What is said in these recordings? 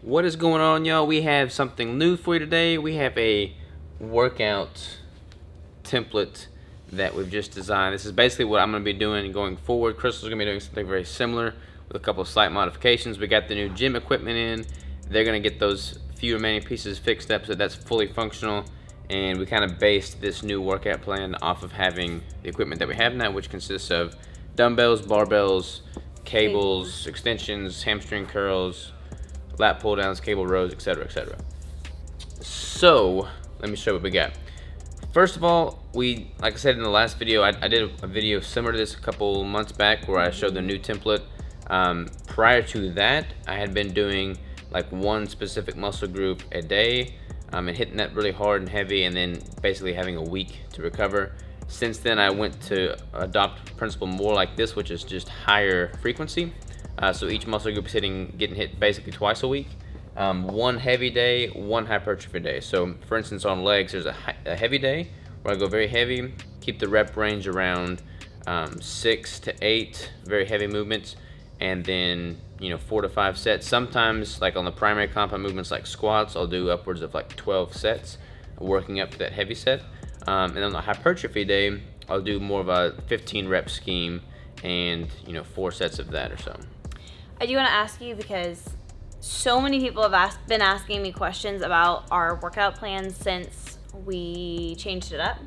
What is going on, y'all? We have something new for you today. We have a workout template that we've just designed. This is basically what I'm going to be doing going forward. Crystal's going to be doing something very similar with a couple of slight modifications. We got the new gym equipment in. They're going to get those few remaining pieces fixed up so that's fully functional. And we kind of based this new workout plan off of having the equipment that we have now, which consists of dumbbells, barbells, cables, extensions, hamstring curls, lat pull downs, cable rows, etc., etc. So let me show you what we got. First of all, like I said in the last video, I did a video similar to this a couple months back where I showed the new template. Prior to that, I had been doing like one specific muscle group a day and hitting that really hard and heavy, and then basically having a week to recover. Since then, I went to adopt a principle more like this, which is just higher frequency. So each muscle group is getting hit basically twice a week. One heavy day, one hypertrophy day. So for instance, on legs, there's a heavy day where I go very heavy, keep the rep range around 6 to 8 very heavy movements, and then 4 to 5 sets. Sometimes, like on the primary compound movements like squats, I'll do upwards of like 12 sets, working up to that heavy set. And on the hypertrophy day, I'll do more of a 15 rep scheme and 4 sets of that or so. I do want to ask you, because so many people have been asking me questions about our workout plans since we changed it up.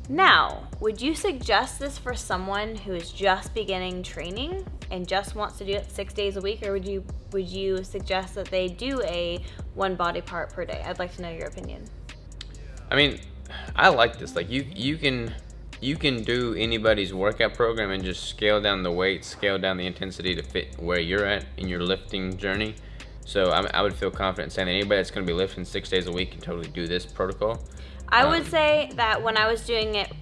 Now, would you suggest this for someone who is just beginning training and just wants to do it 6 days a week, or would you suggest that they do a one body part per day? I'd like to know your opinion. I mean, I like this. Like you can do anybody's workout program and just scale down the weight, scale down the intensity to fit where you're at in your lifting journey. So I would feel confident saying that anybody that's going to be lifting 6 days a week can totally do this protocol. I would say that when I was doing it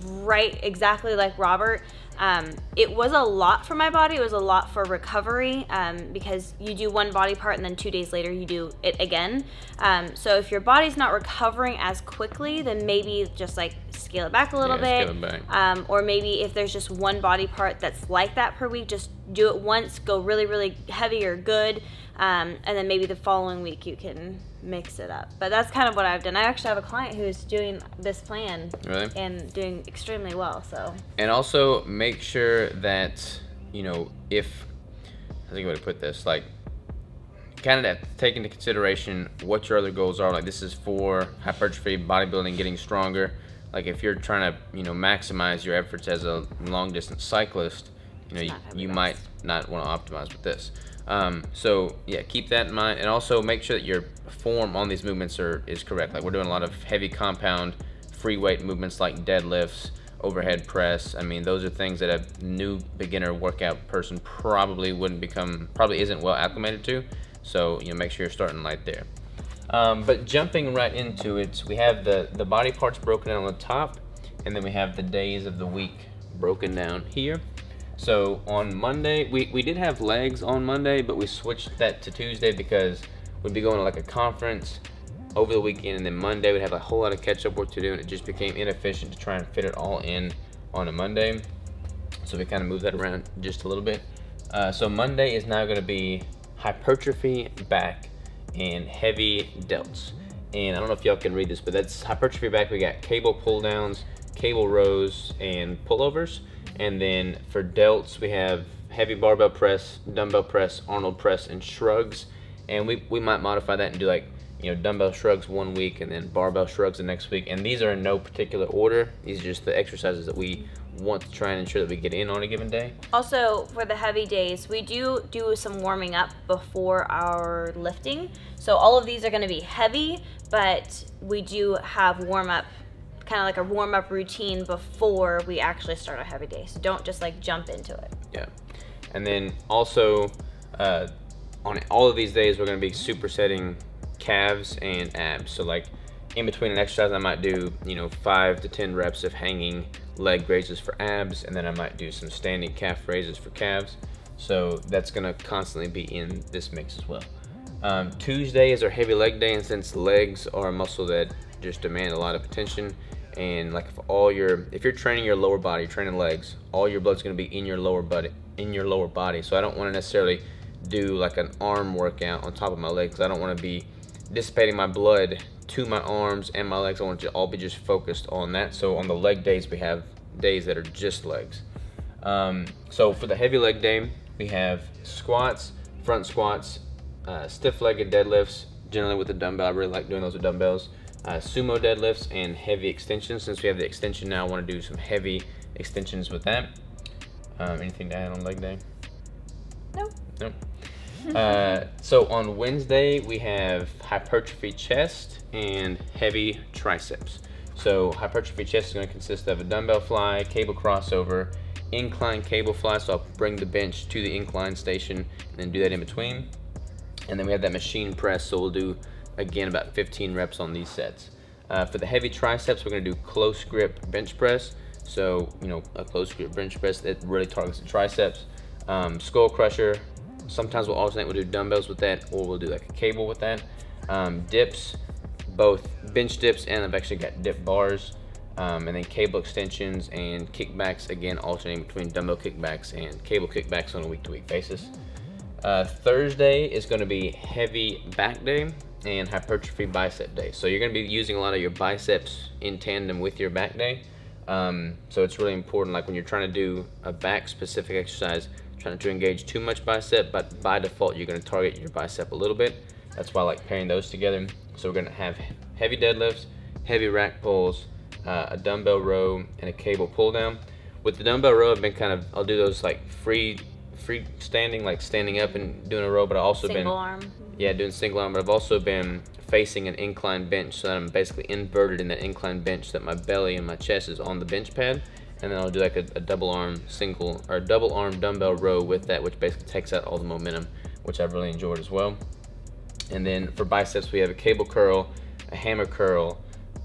right exactly like Robert, it was a lot for my body. It was a lot for recovery, because you do one body part and then 2 days later you do it again. So if your body's not recovering as quickly, then maybe just like scale it back a little bit. Scale it back. Or maybe if there's just one body part that's like that per week, just do it once, go really, really heavy or good, and then maybe the following week you can mix it up. But that's kind of what I've done. I actually have a client who's doing this plan and doing extremely well. So. And also make sure that if I think I would put this, like kind of take into consideration what your other goals are. Like this is for hypertrophy, bodybuilding, getting stronger. Like if you're trying to maximize your efforts as a long distance cyclist, you might not want to optimize with this. So yeah, keep that in mind, and also make sure that your form on these movements is correct. Like we're doing a lot of heavy compound free weight movements like deadlifts, overhead press. I mean, those are things that a new beginner workout person probably isn't well acclimated to. So make sure you're starting light there. But jumping right into it, we have the body parts broken down on the top, and then we have the days of the week broken down here. So on Monday, we did have legs on Monday, but we switched that to Tuesday because we'd be going to like a conference over the weekend, and then Monday we'd have a whole lot of catch-up work to do, and it just became inefficient to try and fit it all in on a Monday. So we kind of moved that around just a little bit. So Monday is now going to be hypertrophy back and heavy delts. And I don't know if y'all can read this, but that's hypertrophy back. We got cable pull downs, cable rows, and pullovers. And then for delts, we have heavy barbell press, dumbbell press, Arnold press, and shrugs. And we might modify that and do like dumbbell shrugs one week and then barbell shrugs the next week. And these are in no particular order. These are just the exercises that we want to try and ensure that we get in on a given day. Also, for the heavy days, we do some warming up before our lifting. So all of these are going to be heavy, but we do have warm-up, kind of like a warm-up routine before we actually start a heavy day. So don't just like jump into it. Yeah. And then also on all of these days, we're going to be supersetting calves and abs. So like in between an exercise, I might do 5 to 10 reps of hanging leg raises for abs, and then I might do some standing calf raises for calves. So that's going to constantly be in this mix as well. Tuesday is our heavy leg day, and since legs are a muscle that just demand a lot of attention, and like if you're training your lower body, training legs, all your blood's going to be in your lower body. So I don't want to necessarily do like an arm workout on top of my legs. I don't want to be dissipating my blood to my arms and my legs. I want it to all be just focused on that. So on the leg days, we have days that are just legs. So for the heavy leg day, we have squats, front squats, stiff-legged deadlifts, generally with a dumbbell. I really like doing those with dumbbells. Sumo deadlifts and heavy extensions. Since we have the extension now, I want to do some heavy extensions with that. Anything to add on leg day? Nope. Nope. So on Wednesday, we have hypertrophy chest and heavy triceps. So hypertrophy chest is going to consist of a dumbbell fly, cable crossover, incline cable fly. So I'll bring the bench to the incline station and then do that in between. And then we have that machine press. So we'll do, again, about 15 reps on these sets. For the heavy triceps, we're going to do close grip bench press. So, you know, a close grip bench press that really targets the triceps. Skull crusher. Sometimes we'll alternate. We'll do dumbbells with that, or we'll do like a cable with that. Dips, both bench dips, and I've actually got dip bars. And then cable extensions and kickbacks, again alternating between dumbbell kickbacks and cable kickbacks on a week-to-week basis. Thursday is going to be heavy back day and hypertrophy bicep day. So you're going to be using a lot of your biceps in tandem with your back day. So it's really important, like when you're trying to do a back specific exercise, trying to engage too much bicep, but by default you're going to target your bicep a little bit. That's why I like pairing those together. So we're going to have heavy deadlifts, heavy rack pulls, a dumbbell row, and a cable pull down. With the dumbbell row, I'll do those like free standing, like standing up and doing a row, but I've also single arm. Yeah, doing single arm, but I've also been facing an incline bench, so that I'm basically inverted in that incline bench, so that my belly and my chest is on the bench pad. And then I'll do like a double arm dumbbell row with that, which basically takes out all the momentum, which I've really enjoyed as well. And then for biceps, we have a cable curl, a hammer curl,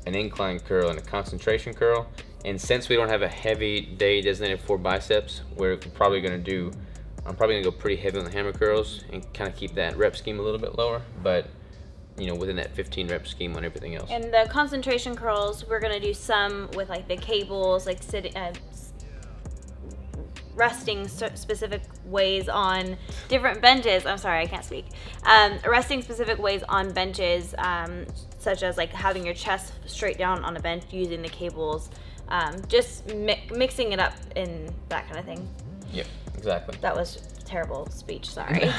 an incline curl, and a concentration curl. And since we don't have a heavy day designated for biceps, I'm probably gonna go pretty heavy on the hammer curls and kind of keep that rep scheme a little bit lower, but you know, within that 15 rep scheme on everything else. And the concentration curls, we're gonna do some with like the cables, like resting specific ways on different benches. I'm sorry, I can't speak. Resting specific ways on benches, such as like having your chest straight down on a bench using the cables, just mixing it up in that kind of thing. Yep, exactly. That was terrible speech, sorry.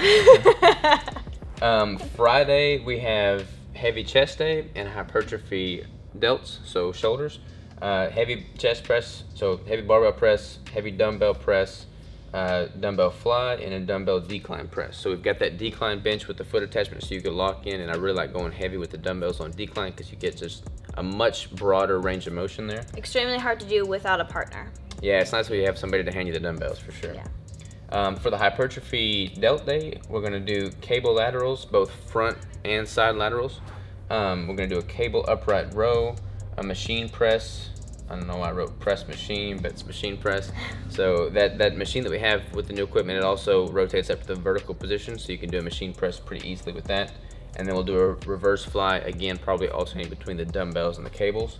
Friday, we have heavy chest day and hypertrophy delts, so shoulders. Heavy chest press, so heavy barbell press, heavy dumbbell press, dumbbell fly, and a dumbbell decline press. So we've got that decline bench with the foot attachment, so you can lock in, and I really like going heavy with the dumbbells on decline because you get just a much broader range of motion there. Extremely hard to do without a partner. Yeah, it's nice when you have somebody to hand you the dumbbells, for sure. Yeah. For the hypertrophy delt day, we're going to do cable laterals, both front and side laterals. We're going to do a cable upright row, a machine press. I don't know why I wrote press machine, but it's machine press. So that machine that we have with the new equipment, it also rotates up to the vertical position, so you can do a machine press pretty easily with that. And then we'll do a reverse fly, again, probably alternating between the dumbbells and the cables.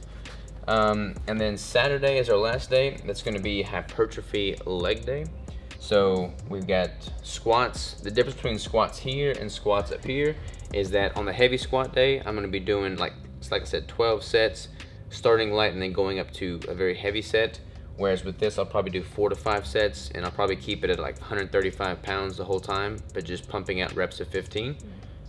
And then Saturday is our last day. That's going to be hypertrophy leg day. So we've got squats. The difference between squats here and squats up here is that on the heavy squat day, I'm going to be doing, like I said, 12 sets, starting light and then going up to a very heavy set. Whereas with this, I'll probably do 4 to 5 sets, and I'll probably keep it at like 135 pounds the whole time, but just pumping out reps of 15.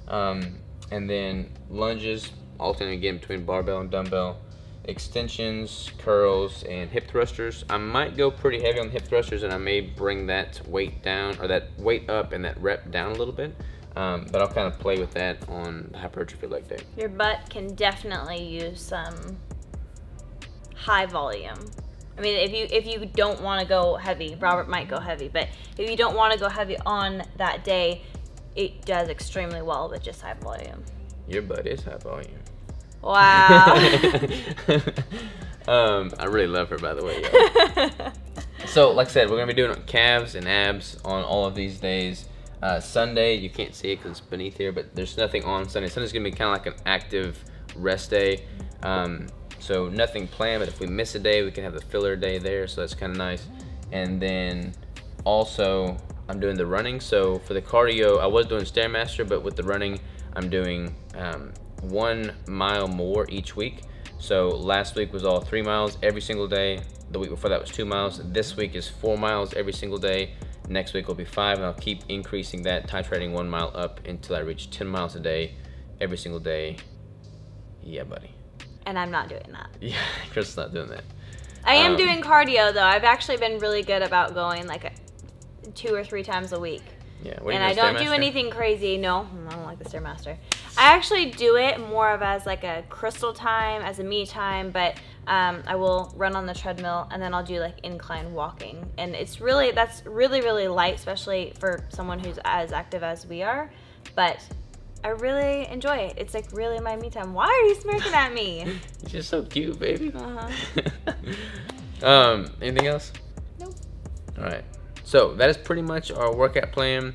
And then lunges, alternating again between barbell and dumbbell. Extensions, curls, and hip thrusters. I might go pretty heavy on the hip thrusters, and I may bring that weight down, or that weight up and that rep down a little bit. But I'll kind of play with that on the hypertrophy leg day. Your butt can definitely use some high volume. I mean, if you don't want to go heavy, Robert might go heavy, but if you don't want to go heavy on that day, it does extremely well with just high volume. Your butt is high volume. Wow. I really love her, by the way. Yeah. So, like I said, we're going to be doing calves and abs on all of these days. Sunday, you can't see it because it's beneath here, but there's nothing on Sunday. Sunday's going to be kind of like an active rest day. So nothing planned, but if we miss a day, we can have the filler day there, so that's kind of nice. And then also I'm doing the running. So for the cardio, I was doing Stairmaster, but with the running, I'm doing 1 mile more each week. So last week was all 3 miles every single day. The week before that was 2 miles. This week is 4 miles every single day. Next week will be 5, and I'll keep increasing that, titrating 1 mile up until I reach 10 miles a day, every single day. Yeah, buddy. And I'm not doing that. Yeah, Chris is not doing that. I am doing cardio though. I've actually been really good about going like 2 or 3 times a week. Yeah, and I don't do anything crazy. No, I don't like the Stairmaster. I actually do it more of as like a crystal time, as a me time, but I will run on the treadmill and then I'll do like incline walking. And that's really light, especially for someone who's as active as we are. But I really enjoy it. It's like really my me time. Why are you smirking at me? You're just so cute, baby. Anything else? Nope. All right. So that is pretty much our workout plan.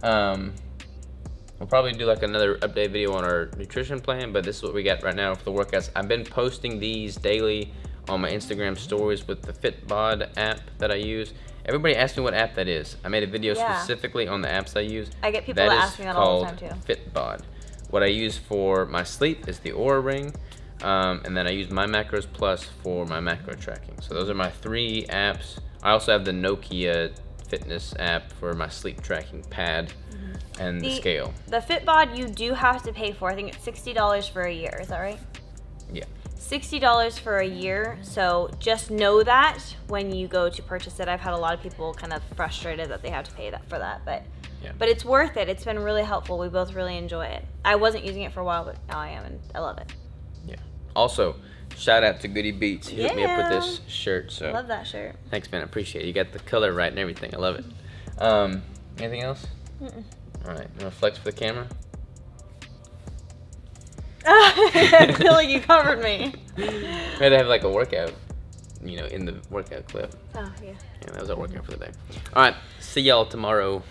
We'll probably do like another update video on our nutrition plan, but this is what we got right now for the workouts. I've been posting these daily on my Instagram stories with the FitBod app that I use. Everybody asks me what app that is. I made a video specifically on the apps I use. I get people that ask me that all the time too. FitBod. What I use for my sleep is the Oura Ring, and then I use My Macros Plus for my macro tracking. So those are my 3 apps. I also have the Nokia fitness app for my sleep tracking pad and the scale. The FitBod you do have to pay for. I think it's $60 for a year. Is that right? Yeah. $60 for a year. So just know that when you go to purchase it. I've had a lot of people kind of frustrated that they have to pay that for that, but it's worth it. It's been really helpful. We both really enjoy it. I wasn't using it for a while, but now I am, and I love it. Yeah. Also, shout out to Goody Beats. He hooked me up with this shirt. So I love that shirt. Thanks, man. I appreciate it. You got the color right and everything. I love it. Anything else? All right. You want to flex for the camera? I feel like you covered me. We had to have like a workout, in the workout clip. Oh, yeah. Yeah, that was our workout for the day. All right. See y'all tomorrow.